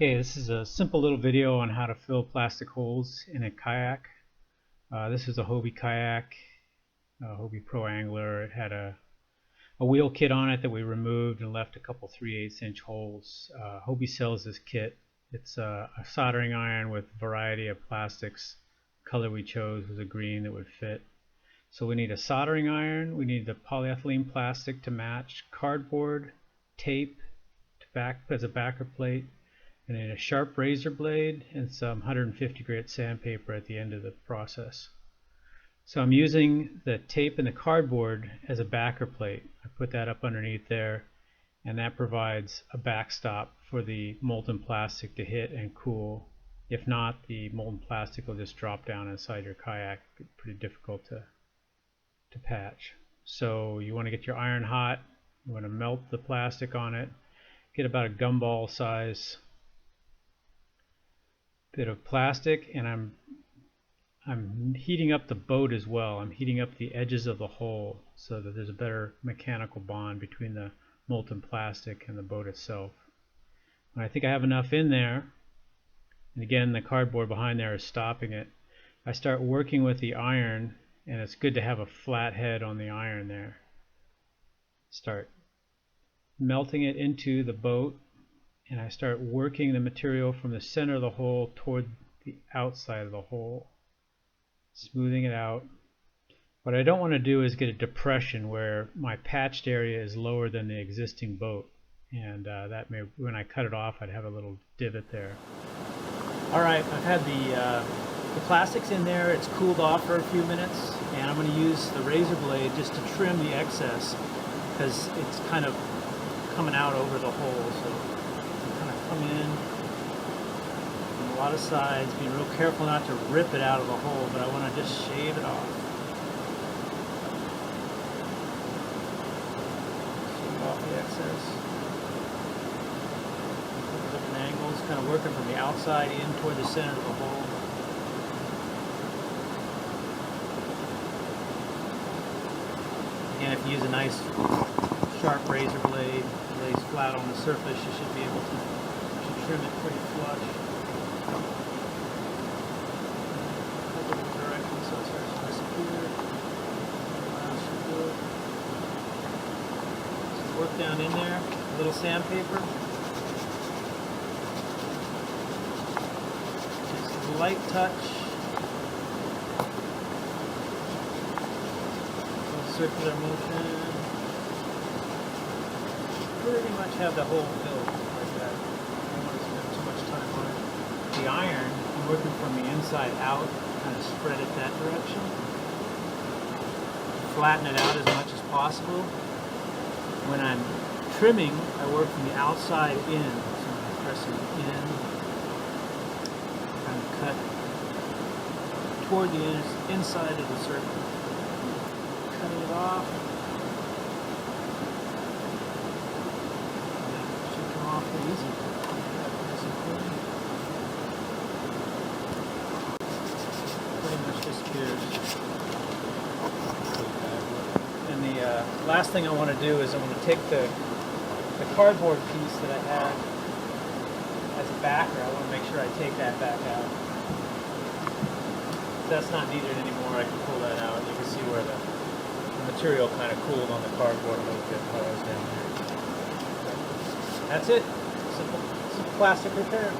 Okay, this is a simple little video on how to fill plastic holes in a kayak. This is a Hobie kayak, Hobie Pro Angler. It had a wheel kit on it that we removed and left a couple 3/8 inch holes. Hobie sells this kit. It's a soldering iron with a variety of plastics. The color we chose was a green that would fit. So we need a soldering iron, we need the polyethylene plastic to match, cardboard, tape to back as a backer plate, and then a sharp razor blade and some 150 grit sandpaper at the end of the process. So I'm using the tape and the cardboard as a backer plate. I put that up underneath there, and that provides a backstop for the molten plastic to hit and cool. If not, the molten plastic will just drop down inside your kayak. It's pretty difficult to patch. So you want to get your iron hot, you want to melt the plastic on it, get about a gumball size bit of plastic, and I'm heating up the boat as well. I'm heating up the edges of the hole so that there's a better mechanical bond between the molten plastic and the boat itself. When I think I have enough in there, and again the cardboard behind there is stopping it, I start working with the iron, and it's good to have a flat head on the iron there. Start melting it into the boat, and I start working the material from the center of the hole toward the outside of the hole, smoothing it out. What I don't want to do is get a depression where my patched area is lower than the existing boat, and that may, when I cut it off, I'd have a little divot there. Alright, I've had the plastics in there. It's cooled off for a few minutes, and I'm going to use the razor blade just to trim the excess because it's kind of coming out over the hole. So come in from a lot of sides, being real careful not to rip it out of the hole, but I want to just shave it off. Shave off the excess. Different angles, kind of working from the outside in toward the center of the hole. Again, if you use a nice sharp razor blade, lays flat on the surface, you should be able to trim it pretty flush. Direction so it starts to disappear. So work down in there, a little sandpaper. Just a light touch. Circular motion. Pretty much have the hole filled like that. I don't want to spend too much time on it. The iron, I'm working from the inside out, kind of spread it that direction. Flatten it out as much as possible. When I'm trimming, I work from the outside in. So I'm pressing in, kind of cut toward the inside of the circle. Cutting it off. Easy. Pretty much disappears. And the last thing I want to do is I want to take the cardboard piece that I had as a backer. I want to make sure I take that back out. If that's not needed anymore, I can pull that out. You can see where the material kind of cooled on the cardboard a little bit while I was down here. That's it. Simple plastic repair.